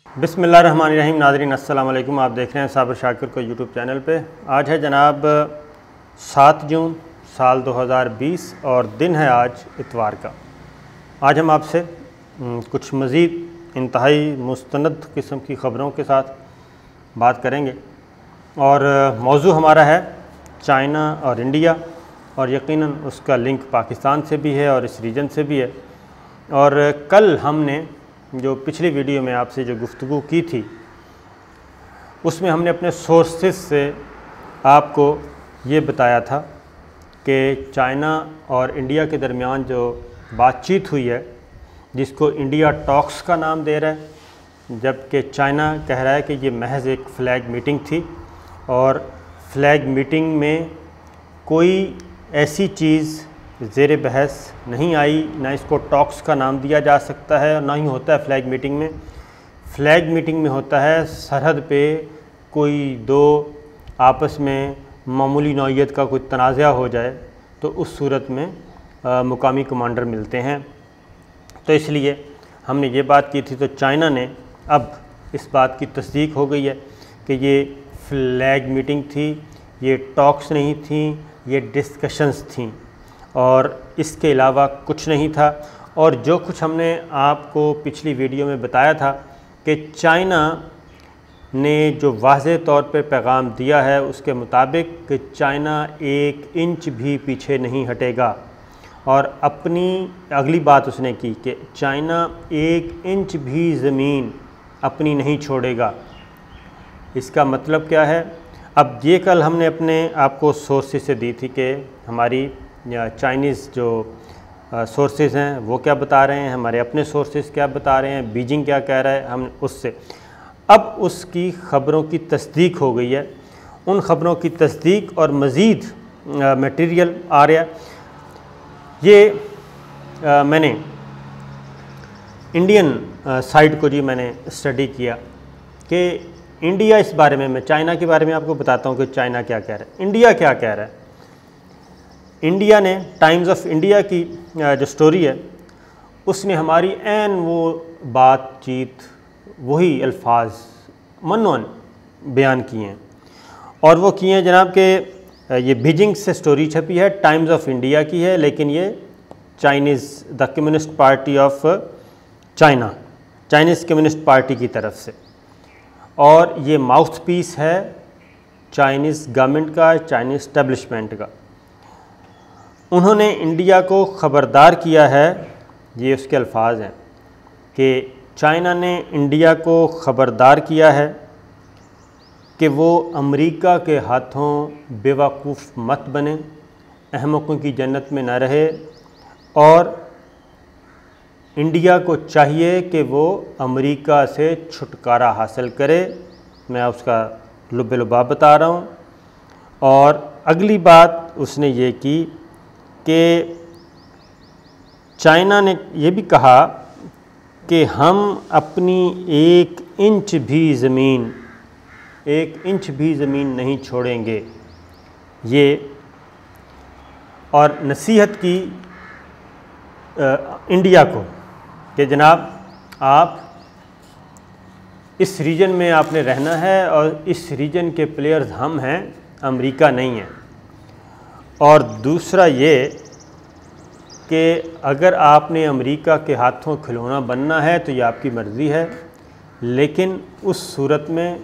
बिस्मिल्लाहिर्रहमानिर्रहीम। नाज़रीन अस्सलाम वालेकुम। आप देख रहे हैं साबिर शाकिर को यूट्यूब चैनल पे। आज है जनाब 7 जून साल 2020 और दिन है आज इतवार का। आज हम आपसे कुछ मज़ीद इंतहाई मुस्तनद किस्म की ख़बरों के साथ बात करेंगे और मौजू हमारा है चाइना और इंडिया, और यकीनन उसका लिंक पाकिस्तान से भी है और इस रीजन से भी है। और कल हमने जो पिछली वीडियो में आपसे जो गुफ्तगू की थी उसमें हमने अपने सोर्सेस से आपको ये बताया था कि चाइना और इंडिया के दरमियान जो बातचीत हुई है, जिसको इंडिया टॉक्स का नाम दे रहा है, जबकि चाइना कह रहा है कि ये महज एक फ़्लैग मीटिंग थी और फ़्लैग मीटिंग में कोई ऐसी चीज़ ज़ेर बहस नहीं आई, ना इसको टॉक्स का नाम दिया जा सकता है और ना ही होता है फ़्लैग मीटिंग में। फ़्लैग मीटिंग में होता है सरहद पे कोई दो आपस में मामूली नौइयत का कोई तनाज़ा हो जाए तो उस सूरत में मुकामी कमांडर मिलते हैं। तो इसलिए हमने ये बात की थी, तो चाइना ने अब इस बात की तस्दीक हो गई है कि ये फ़्लैग मीटिंग थी, ये टॉक्स नहीं थी, ये डिस्कशंस थी और इसके अलावा कुछ नहीं था। और जो कुछ हमने आपको पिछली वीडियो में बताया था कि चाइना ने जो वाज़ेह तौर पे पैगाम दिया है उसके मुताबिक कि चाइना 1 इंच भी पीछे नहीं हटेगा, और अपनी अगली बात उसने की कि चाइना 1 इंच भी ज़मीन अपनी नहीं छोड़ेगा। इसका मतलब क्या है? अब ये कल हमने अपने आपको सोर्सेस से दी थी कि हमारी चाइनीज़ जो सोर्सेज हैं वो क्या बता रहे हैं, हमारे अपने सोर्सेज क्या बता रहे हैं, बीजिंग क्या कह रहा है, हम उससे अब उसकी ख़बरों की तस्दीक हो गई है। उन ख़बरों की तस्दीक और मज़ीद मटेरियल आ रहा है। ये मैंने इंडियन साइड को मैंने स्टडी किया कि इंडिया इस बारे में, मैं चाइना के बारे में आपको बताता हूँ कि चाइना क्या कह रहा है, इंडिया क्या कह रहा है। इंडिया ने टाइम्स ऑफ इंडिया की जो स्टोरी है उसने हमारी ऐन वो बातचीत, वही अल्फाज मनोन बयान किए हैं, और वो किए हैं जनाब के ये बीजिंग से स्टोरी छपी है, टाइम्स ऑफ इंडिया की है, लेकिन ये Chinese the communist party of China, Chinese communist party की तरफ से, और ये माउथ पीस है चाइनीज़ गवर्नमेंट का, चाइनीज़ इस्टेब्लिशमेंट का। उन्होंने इंडिया को ख़बरदार किया है, ये उसके अल्फाज हैं कि चाइना ने इंडिया को ख़बरदार किया है कि वो अमेरिका के हाथों बेवकूफ़ मत बने, अहमकों की जन्नत में न रहे, और इंडिया को चाहिए कि वो अमेरिका से छुटकारा हासिल करे। मैं उसका लुब-ए-लुबाब बता रहा हूँ। और अगली बात उसने ये की कि चाइना ने ये भी कहा कि हम अपनी 1 इंच भी ज़मीन नहीं छोड़ेंगे। ये और नसीहत की इंडिया को कि जनाब आप इस रीजन में आपने रहना है और इस रीजन के प्लेयर्स हम हैं, अमेरिका नहीं है। और दूसरा ये कि अगर आपने अमेरिका के हाथों खिलौना बनना है तो ये आपकी मर्ज़ी है, लेकिन उस सूरत में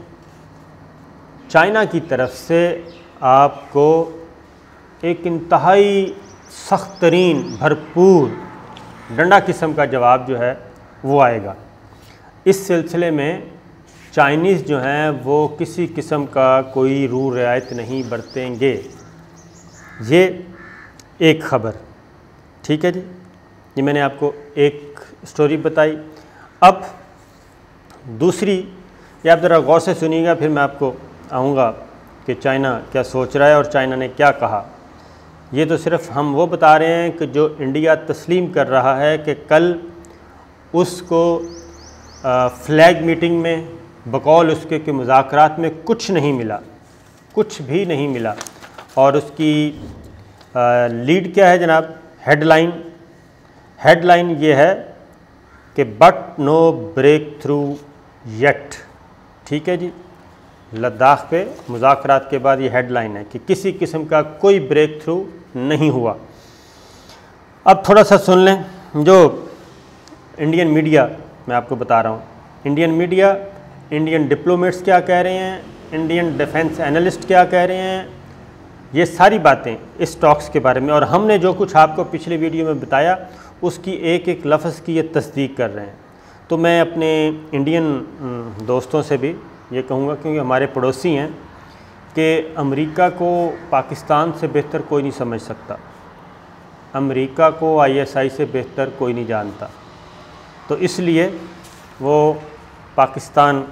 चाइना की तरफ से आपको एक इंतहाई सख्त तरीन भरपूर डंडा किस्म का जवाब जो है वो आएगा। इस सिलसिले में चाइनीज़ जो हैं वो किसी किस्म का कोई रूल रियायत नहीं बरतेंगे। ये एक ख़बर, ठीक है जी। ये मैंने आपको एक स्टोरी बताई। अब दूसरी, ये आप ज़रा गौर से सुनिएगा, फिर मैं आपको आऊँगा कि चाइना क्या सोच रहा है और चाइना ने क्या कहा। ये तो सिर्फ़ हम वो बता रहे हैं कि जो इंडिया तस्लीम कर रहा है कि कल उसको फ़्लैग मीटिंग में बकौल उसके कि मुज़ाकरात में कुछ नहीं मिला, कुछ भी नहीं मिला। और उसकी लीड क्या है जनाब, हेडलाइन ये है कि but no breakthrough yet. ठीक है जी, लद्दाख पे मुज़ाकरात के बाद ये हेडलाइन है कि किसी किस्म का कोई ब्रेक थ्रू नहीं हुआ। अब थोड़ा सा सुन लें जो इंडियन मीडिया, मैं आपको बता रहा हूँ, इंडियन मीडिया, इंडियन डिप्लोमेट्स क्या कह रहे हैं, इंडियन डिफेंस एनालिस्ट क्या कह रहे हैं, ये सारी बातें इस टॉक्स के बारे में, और हमने जो कुछ आपको पिछले वीडियो में बताया उसकी एक एक लफ्ज़ की ये तस्दीक कर रहे हैं। तो मैं अपने इंडियन दोस्तों से भी ये कहूँगा, क्योंकि हमारे पड़ोसी हैं, कि अमेरिका को पाकिस्तान से बेहतर कोई नहीं समझ सकता, अमेरिका को ISI से बेहतर कोई नहीं जानता। तो इसलिए वो पाकिस्तान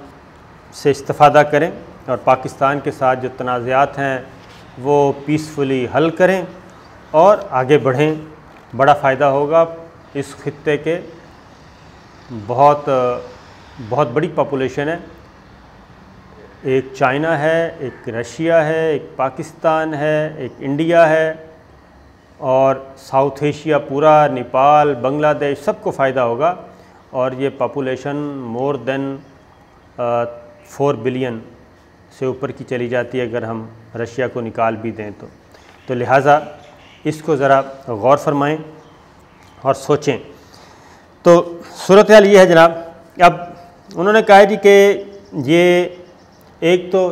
से इस्तिफ़ादा करें और पाकिस्तान के साथ जो तनाज़ात हैं वो पीसफुली हल करें और आगे बढ़ें। बड़ा फ़ायदा होगा। इस खित्ते के बहुत बड़ी पॉपुलेशन है, एक चाइना है, एक रशिया है, एक पाकिस्तान है, एक इंडिया है, और साउथ एशिया पूरा, नेपाल, बांग्लादेश, सबको फ़ायदा होगा। और ये पॉपुलेशन मोर देन 4 बिलियन से ऊपर की चली जाती है अगर हम रशिया को निकाल भी दें तो लिहाजा इसको ज़रा गौर फरमाएं और सोचें। तो सूरत हाल ये है जनाब। अब उन्होंने कहा है जी कि ये एक तो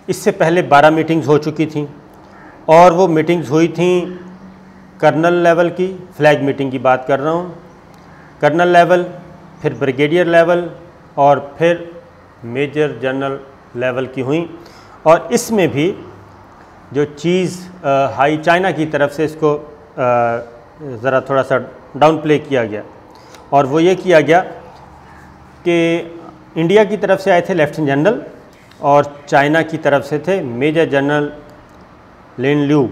इससे पहले 12 मीटिंग्स हो चुकी थी, और वो मीटिंग्स हुई थी कर्नल लेवल की, फ्लैग मीटिंग की बात कर रहा हूँ, कर्नल लेवल, फिर ब्रिगेडियर लेवल, और फिर मेजर जनरल लेवल की हुई। और इसमें भी जो चीज़ हाई चाइना की तरफ से इसको ज़रा थोड़ा सा डाउन प्ले किया गया, और वो ये किया गया कि इंडिया की तरफ से आए थे लेफ्टिनेंट जनरल और चाइना की तरफ से थे मेजर जनरल लिन ल्यू,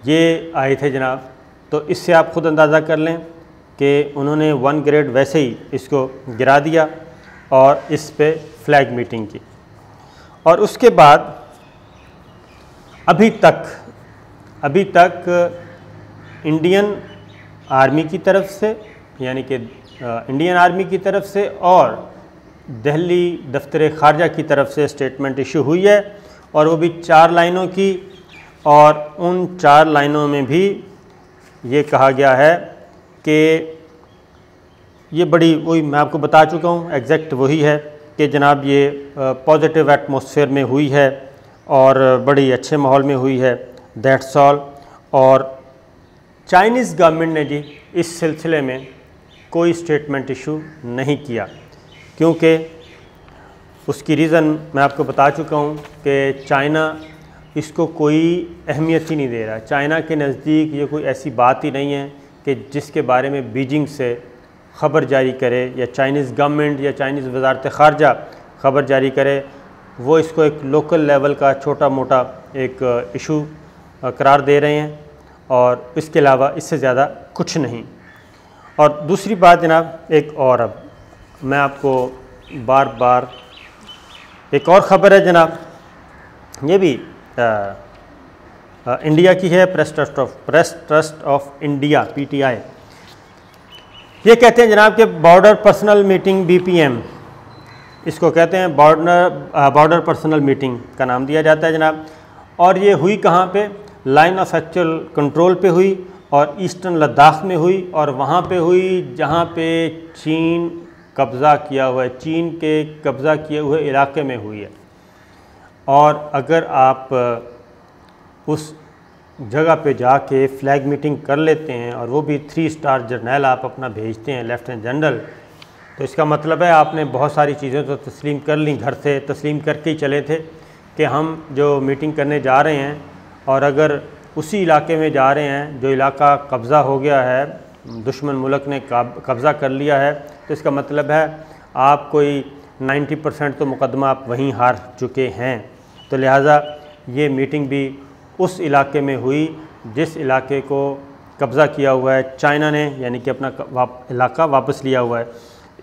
ये आए थे जनाब। तो इससे आप ख़ुद अंदाज़ा कर लें कि उन्होंने 1 ग्रेड वैसे ही इसको गिरा दिया और इस पे फ्लैग मीटिंग की। और उसके बाद अभी तक इंडियन आर्मी की तरफ से, यानी कि इंडियन आर्मी की तरफ से और दिल्ली दफ्तर ख़ारजा की तरफ से स्टेटमेंट इशू हुई है, और वो भी 4 लाइनों की। और उन 4 लाइनों में भी ये कहा गया है कि ये बड़ी, वही मैं आपको बता चुका हूँ, एग्जैक्ट वही है कि जनाब ये पॉजिटिव एटमॉस्फेयर में हुई है और बड़ी अच्छे माहौल में हुई है, दैट्स ऑल। और चाइनीज़ गवर्नमेंट ने जी इस सिलसिले में कोई स्टेटमेंट इशू नहीं किया, क्योंकि उसकी रीज़न मैं आपको बता चुका हूँ कि चाइना इसको कोई अहमियत ही नहीं दे रहा। चाइना के नज़दीक ये कोई ऐसी बात ही नहीं है कि जिसके बारे में बीजिंग से ख़बर जारी करे, या चाइनीज़ गवर्नमेंट या चाइनीज़ वज़ारत ख़ारजा ख़बर जारी करे। वो इसको एक लोकल लेवल का छोटा मोटा एक इशू करार दे रहे हैं, और इसके अलावा इससे ज़्यादा कुछ नहीं। और दूसरी बात जनाब, एक और, अब मैं आपको बार बार एक और ख़बर है जनाब, ये भी इंडिया की है, press trust of India PTI। ये कहते हैं जनाब कि बॉर्डर पर्सनल मीटिंग BPM, इसको कहते हैं बॉर्डर पर्सनल मीटिंग का नाम दिया जाता है जनाब। और ये हुई कहाँ पे? लाइन ऑफ एक्चुअल कंट्रोल पे हुई, और ईस्टर्न लद्दाख में हुई, और वहाँ पे हुई जहाँ पे चीन कब्ज़ा किया हुआ है, चीन के कब्ज़ा किए हुए इलाके में हुई है। और अगर आप उस जगह पे जाके फ्लैग मीटिंग कर लेते हैं, और वो भी 3 स्टार जर्नल आप अपना भेजते हैं, लेफ्टिनेंट जनरल, तो इसका मतलब है आपने बहुत सारी चीज़ें तो तस्लीम कर ली, घर से तस्लीम करके ही चले थे कि हम जो मीटिंग करने जा रहे हैं, और अगर उसी इलाके में जा रहे हैं जो इलाका कब्ज़ा हो गया है, दुश्मन मुल्क ने कब्ज़ा कर लिया है, तो इसका मतलब है आप कोई 90% तो मुकदमा आप वहीं हार चुके हैं। तो लिहाजा ये मीटिंग भी उस इलाके में हुई जिस इलाके को कब्ज़ा किया हुआ है चाइना ने, यानी कि अपना इलाका वापस लिया हुआ है।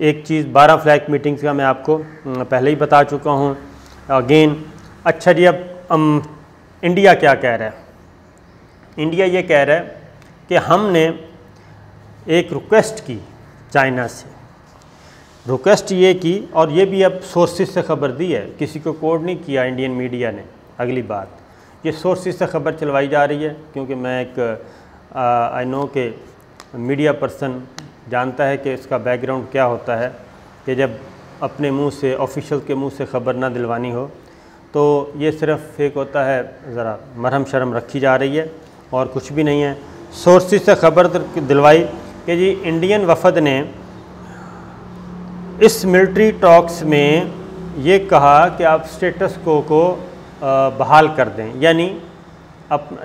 एक चीज़ 12 फ्लैग मीटिंग्स का मैं आपको पहले ही बता चुका हूँ अगेन। अच्छा जी, अब इंडिया क्या कह रहा है? इंडिया ये कह रहा है कि हमने एक रिक्वेस्ट की चाइना से रिक्वेस्ट ये की, और ये भी अब सोर्सेज से ख़बर दी है, किसी को कोड नहीं किया इंडियन मीडिया ने। अगली बात, ये सोर्सेज से ख़बर चलवाई जा रही है, क्योंकि मैं एक आई नो के मीडिया पर्सन जानता है कि इसका बैकग्राउंड क्या होता है, कि जब अपने मुंह से, ऑफिशियल के मुंह से ख़बर ना दिलवानी हो तो ये सिर्फ फेक होता है, ज़रा मरहम शर्म रखी जा रही है और कुछ भी नहीं है। सोर्सेज से ख़बर दिलवाई कि जी इंडियन वफ़द ने इस मिलिट्री टॉक्स में ये कहा कि आप स्टेटस को बहाल कर दें, यानी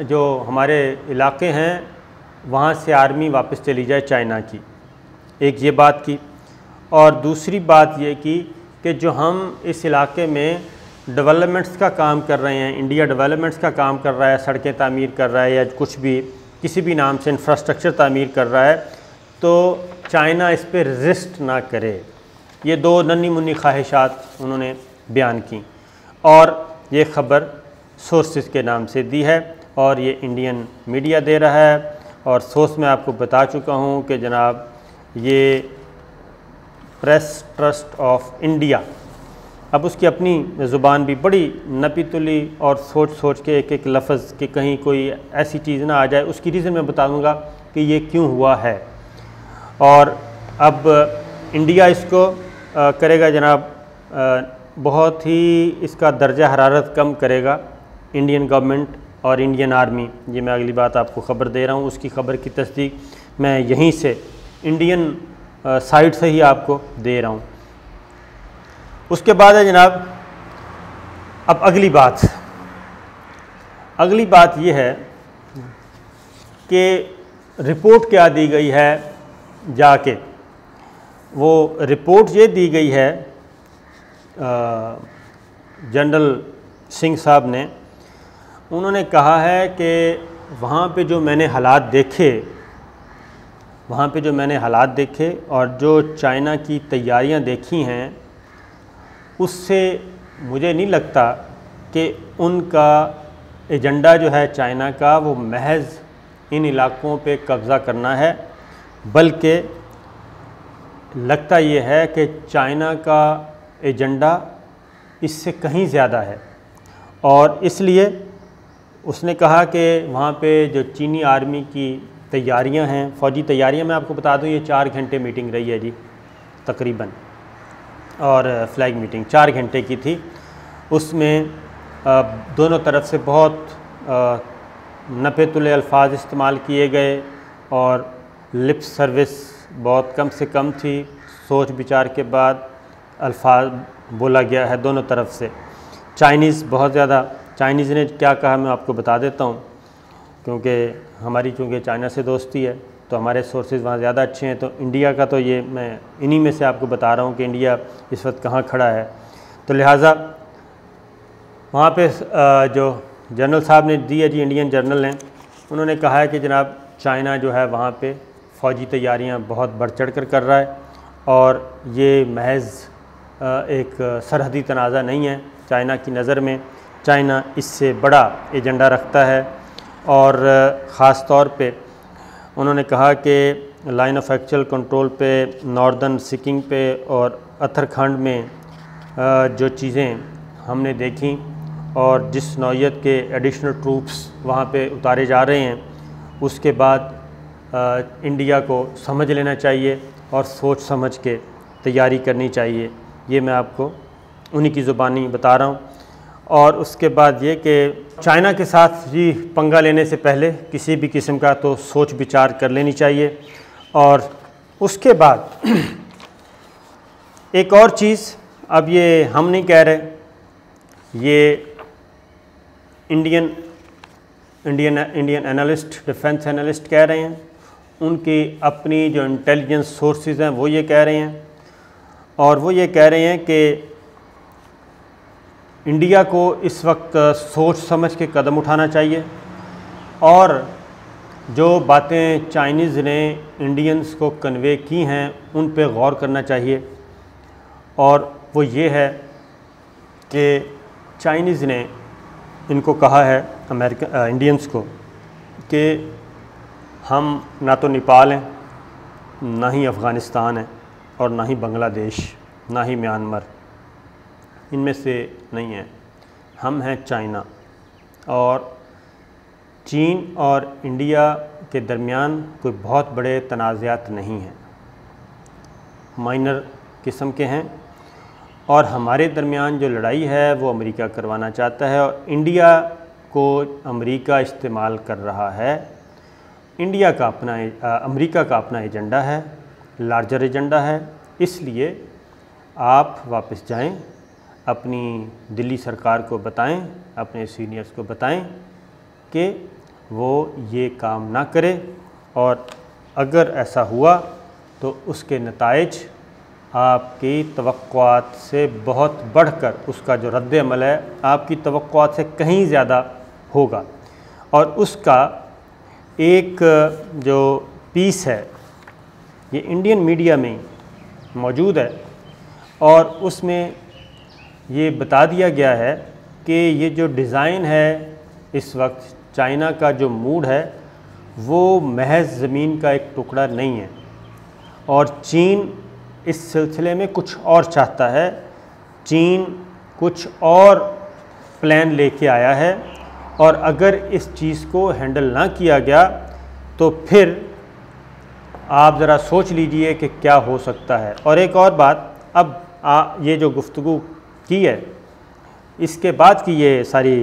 जो हमारे इलाके हैं वहाँ से आर्मी वापस चली जाए चाइना की। एक ये बात की, और दूसरी बात ये की कि जो हम इस इलाके में डेवलपमेंट्स का काम कर रहे हैं, इंडिया डेवलपमेंट्स का काम कर रहा है, सड़कें तामीर कर रहा है या कुछ भी किसी भी नाम से इंफ्रास्ट्रक्चर तामीर कर रहा है, तो चाइना इस पर रेजिस्ट ना करे। ये दो नन्ही मुन्नी ख्वाहिशात उन्होंने बयान की, और ये ख़बर सोर्सेज के नाम से दी है और ये इंडियन मीडिया दे रहा है। और सोर्स में आपको बता चुका हूँ कि जनाब ये प्रेस ट्रस्ट ऑफ इंडिया, अब उसकी अपनी ज़ुबान भी बड़ी नपी तुली और सोच सोच के एक एक लफ्ज़ कि कहीं कोई ऐसी चीज़ ना आ जाए, उसकी रीज़न मैं बता दूँगा कि ये क्यों हुआ है। और अब इंडिया इसको करेगा जनाब, बहुत ही इसका दर्जा हरारत कम करेगा इंडियन गवर्नमेंट और इंडियन आर्मी। ये मैं अगली बात आपको ख़बर दे रहा हूँ, उसकी ख़बर की तस्दीक मैं यहीं से इंडियन साइड से ही आपको दे रहा हूँ। उसके बाद है जनाब, अब अगली बात ये है कि रिपोर्ट क्या दी गई है जाके, वो रिपोर्ट ये दी गई है जनरल सिंह साहब ने। उन्होंने कहा है कि वहाँ पे जो मैंने हालात देखे और जो चाइना की तैयारियां देखी हैं, उससे मुझे नहीं लगता कि उनका एजेंडा जो है चाइना का वो महज इन इलाक़ों पे कब्ज़ा करना है, बल्कि लगता ये है कि चाइना का एजेंडा इससे कहीं ज़्यादा है। और इसलिए उसने कहा कि वहाँ पे जो चीनी आर्मी की तैयारियां हैं, फ़ौजी तैयारियां, मैं आपको बता दूं ये 4 घंटे मीटिंग रही है जी तकरीबन, और फ्लैग मीटिंग 4 घंटे की थी। उसमें दोनों तरफ से बहुत नपे तुले अल्फाज इस्तेमाल किए गए और लिप सर्विस बहुत कम से कम थी। सोच विचार के बाद अल्फाज बोला गया है दोनों तरफ से। चाइनीज़ बहुत ज़्यादा, चाइनीज़ ने क्या कहा मैं आपको बता देता हूँ, क्योंकि हमारी चूँकि चाइना से दोस्ती है तो हमारे सोर्सेज वहाँ ज़्यादा अच्छे हैं। तो इंडिया का तो ये मैं इन्हीं में से आपको बता रहा हूँ कि इंडिया इस वक्त कहाँ खड़ा है। तो लिहाजा वहाँ पे जो जनरल साहब ने दी है जी, इंडियन जनरल हैं, उन्होंने कहा है कि जनाब चाइना जो है वहाँ पे फ़ौजी तैयारियाँ बहुत बढ़ चढ़ कर रहा है और ये महज एक सरहदी तनाज़ा नहीं है। चाइना की नज़र में चाइना इससे बड़ा एजेंडा रखता है। और ख़ास तौर पे उन्होंने कहा कि लाइन ऑफ एक्चुअल कंट्रोल पे, नॉर्दर्न सिक्किम पे और उत्तराखंड में जो चीज़ें हमने देखी और जिस नौइयत के एडिशनल ट्रूप्स वहाँ पे उतारे जा रहे हैं, उसके बाद इंडिया को समझ लेना चाहिए और सोच समझ के तैयारी करनी चाहिए। ये मैं आपको उन्हीं की ज़ुबानी बता रहा हूँ। और उसके बाद ये कि चाइना के साथ जी पंगा लेने से पहले किसी भी किस्म का तो सोच विचार कर लेनी चाहिए। और उसके बाद एक और चीज़, अब ये हम नहीं कह रहे, ये इंडियन एनालिस्ट, डिफेंस एनालिस्ट कह रहे हैं। उनकी अपनी जो इंटेलिजेंस सोर्सेज हैं वो ये कह रहे हैं, और वो ये कह रहे हैं कि इंडिया को इस वक्त सोच समझ के कदम उठाना चाहिए और जो बातें चाइनीज़ ने इंडियंस को कन्वे की हैं उन पे गौर करना चाहिए। और वो ये है कि चाइनीज़ ने इनको कहा है इंडियंस को कि हम ना तो नेपाल हैं ना ही अफ़गानिस्तान है, और ना ही बांग्लादेश, ना ही म्यांमार, इनमें से नहीं है। हम हैं चाइना, और चीन और इंडिया के दरमियान कोई बहुत बड़े तनाज़ात नहीं हैं, माइनर किस्म के हैं। और हमारे दरमियान जो लड़ाई है वो अमेरिका करवाना चाहता है, और इंडिया को अमेरिका इस्तेमाल कर रहा है। इंडिया का अपना अमेरिका का अपना एजेंडा है, लार्जर एजेंडा है। इसलिए आप वापस जाएं, अपनी दिल्ली सरकार को बताएं, अपने सीनियर्स को बताएं कि वो ये काम ना करे, और अगर ऐसा हुआ तो उसके नताइज आपकी तवक्कुआत से बहुत बढ़कर, उसका जो रद्द-ए-अमल है आपकी तवक्कुआत से कहीं ज़्यादा होगा। और उसका एक जो पीस है ये इंडियन मीडिया में मौजूद है, और उसमें ये बता दिया गया है कि ये जो डिज़ाइन है इस वक्त चाइना का जो मूड है वो महज ज़मीन का एक टुकड़ा नहीं है, और चीन इस सिलसिले में कुछ और चाहता है। चीन कुछ और प्लान लेके आया है, और अगर इस चीज़ को हैंडल ना किया गया तो फिर आप ज़रा सोच लीजिए कि क्या हो सकता है। और एक और बात, अब ये जो गुफ्तगू की है इसके बाद की ये सारी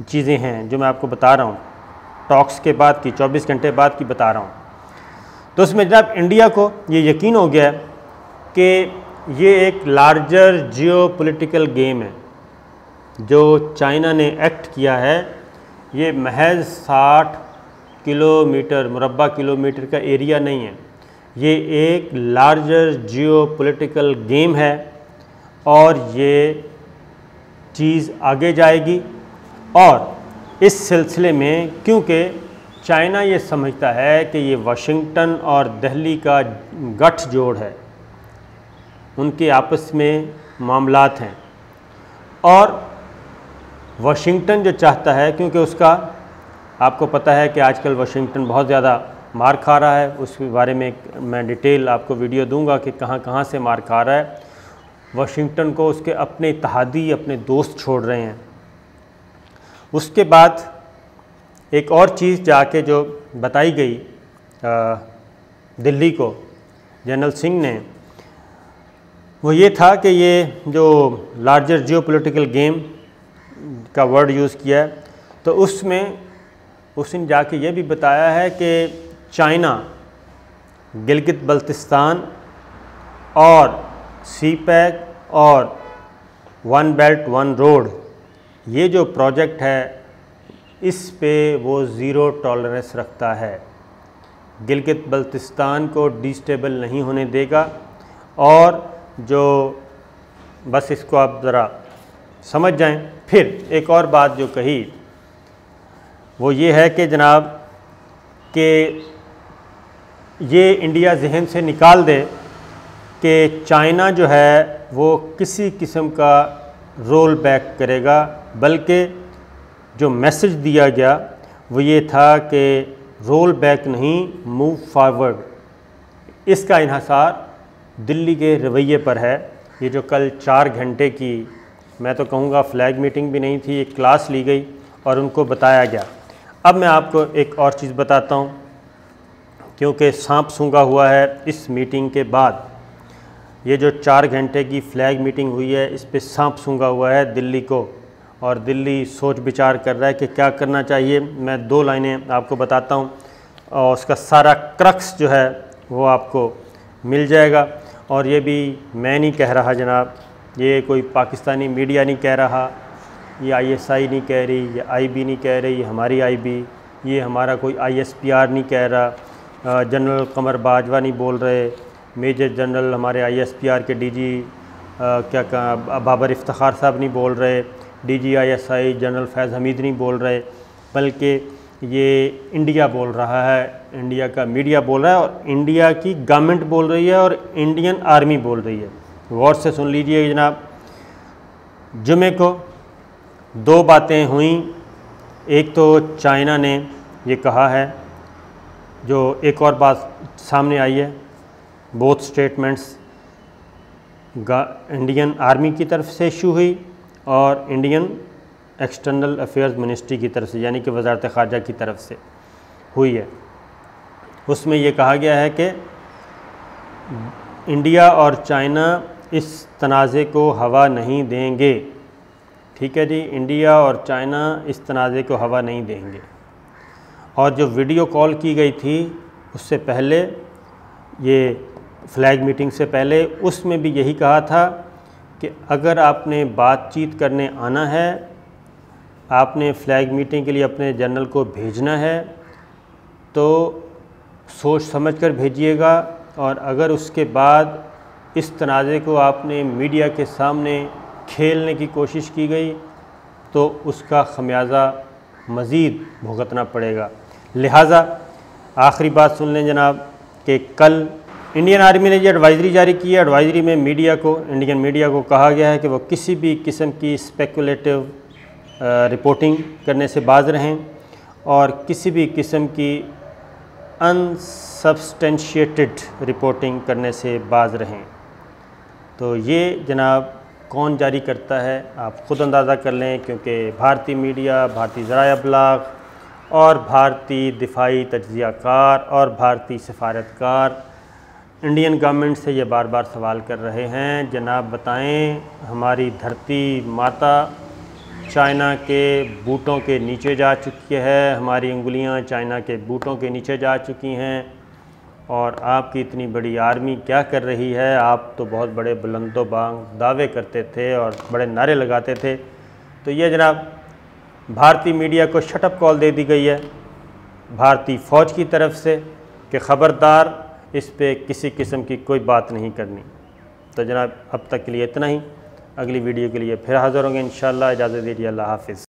चीज़ें हैं जो मैं आपको बता रहा हूँ, टॉक्स के बाद की, 24 घंटे बाद की बता रहा हूँ। तो उसमें जनाब इंडिया को ये यकीन हो गया है कि ये एक लार्जर जियोपॉलिटिकल गेम है जो चाइना ने एक्ट किया है। ये महज 60 किलोमीटर मुरब्बा किलोमीटर का एरिया नहीं है, ये एक लार्जर जियोपॉलिटिकल गेम है, और ये चीज़ आगे जाएगी। और इस सिलसिले में क्योंकि चाइना ये समझता है कि ये वाशिंगटन और दिल्ली का गठजोड़ है, उनके आपस में मामलात हैं, और वाशिंगटन जो चाहता है, क्योंकि उसका आपको पता है कि आजकल वाशिंगटन बहुत ज़्यादा मार खा रहा है, उसके बारे में मैं डिटेल आपको वीडियो दूंगा कि कहाँ कहाँ से मार खा रहा है। वाशिंगटन को उसके अपने इत्तेहादी, अपने दोस्त छोड़ रहे हैं। उसके बाद एक और चीज़ जाके जो बताई गई दिल्ली को जनरल सिंह ने, वो ये था कि ये जो लार्जर जियोपॉलिटिकल गेम का वर्ड यूज़ किया है, तो उसमें उसने जाके ये भी बताया है कि चाइना गिलगित बल्तिस्तान और सीपैक और वन बेल्ट वन रोड, ये जो प्रोजेक्ट है इस पे वो ज़ीरो टॉलरेंस रखता है। गिलगित बल्तिस्तान को डिस्टेबल नहीं होने देगा। और जो बस इसको आप ज़रा समझ जाएं। फिर एक और बात जो कही वो ये है कि जनाब कि ये इंडिया जहन से निकाल दे कि चाइना जो है वो किसी किस्म का रोल बैक करेगा, बल्कि जो मैसेज दिया गया वो ये था कि रोल बैक नहीं, मूव फॉरवर्ड। इसका इन्हसार दिल्ली के रवैये पर है। ये जो कल 4 घंटे की, मैं तो कहूँगा फ्लैग मीटिंग भी नहीं थी, एक क्लास ली गई और उनको बताया गया। अब मैं आपको एक और चीज़ बताता हूँ, क्योंकि सांप सूंघा हुआ है इस मीटिंग के बाद। ये जो 4 घंटे की फ्लैग मीटिंग हुई है इस पे सांप सूंघा हुआ है दिल्ली को, और दिल्ली सोच विचार कर रहा है कि क्या करना चाहिए। मैं 2 लाइनें आपको बताता हूँ और उसका सारा क्रक्स जो है वो आपको मिल जाएगा। और ये भी मैं नहीं कह रहा जनाब, ये कोई पाकिस्तानी मीडिया नहीं कह रहा, ये ISI नहीं कह रही, ये IB नहीं कह रही, ये हमारी IB, ये हमारा कोई ISPR नहीं कह रहा, जनरल कमर बाजवा नहीं बोल रहे, मेजर जनरल हमारे ISPR के DG क्या कहा बाबर इफ्तिखार साहब नहीं बोल रहे, DG ISI जनरल फैज़ हमीद नहीं बोल रहे, बल्कि ये इंडिया बोल रहा है, इंडिया का मीडिया बोल रहा है, और इंडिया की गवर्नमेंट बोल रही है और इंडियन आर्मी बोल रही है। गौर से सुन लीजिए जनाब। जुमे को 2 बातें हुई। एक तो चाइना ने ये कहा है, जो एक और बात सामने आई है, बोथ स्टेटमेंट्स, इंडियन आर्मी की तरफ से इशू हुई और इंडियन एक्सटर्नल अफेयर्स मिनिस्ट्री की तरफ से, यानी कि वजारत ख़ारजा की तरफ से हुई है। उसमें ये कहा गया है कि इंडिया और चाइना इस तनाज़े को हवा नहीं देंगे। ठीक है जी, इंडिया और चाइना इस तनाज़े को हवा नहीं देंगे। और जो वीडियो कॉल की गई थी उससे पहले, ये फ्लैग मीटिंग से पहले, उसमें भी यही कहा था कि अगर आपने बातचीत करने आना है, आपने फ्लैग मीटिंग के लिए अपने जनरल को भेजना है तो सोच समझकर भेजिएगा, और अगर उसके बाद इस तनाज़े को आपने मीडिया के सामने खेलने की कोशिश की गई तो उसका ख़मियाज़ा मज़ीद भुगतना पड़ेगा। लिहाजा आखिरी बात सुन लें जनाब कि कल इंडियन आर्मी ने जो एडवाइज़री जारी की है, एडवाइज़री में मीडिया को, इंडियन मीडिया को कहा गया है कि वो किसी भी किस्म की स्पेकुलेटिव रिपोर्टिंग करने से बाज़ रहें और किसी भी किस्म की अनसब्सटेंशिएटेड रिपोर्टिंग करने से बाज़ रहें। तो ये जनाब कौन जारी करता है आप ख़ुद अंदाज़ा कर लें, क्योंकि भारतीय मीडिया, भारतीय ज़राए अबलाग और भारतीय दिफाई तज्ज़ियाकार और भारतीय सफारतकार इंडियन गवर्नमेंट से ये बार बार सवाल कर रहे हैं, जनाब बताएं हमारी धरती माता चाइना के बूटों के नीचे जा चुकी है, हमारी उंगलियां चाइना के बूटों के नीचे जा चुकी हैं, और आपकी इतनी बड़ी आर्मी क्या कर रही है। आप तो बहुत बड़े बुलंदोबांग दावे करते थे और बड़े नारे लगाते थे। तो ये जनाब भारतीय मीडिया को शटअप कॉल दे दी गई है भारतीय फ़ौज की तरफ से कि ख़बरदार, इस पे किसी किस्म की कोई बात नहीं करनी। तो जनाब अब तक के लिए इतना ही, अगली वीडियो के लिए फिर हाज़िर होंगे इंशाअल्लाह। इजाज़त दीजिए, अल्लाह हाफ़िज़।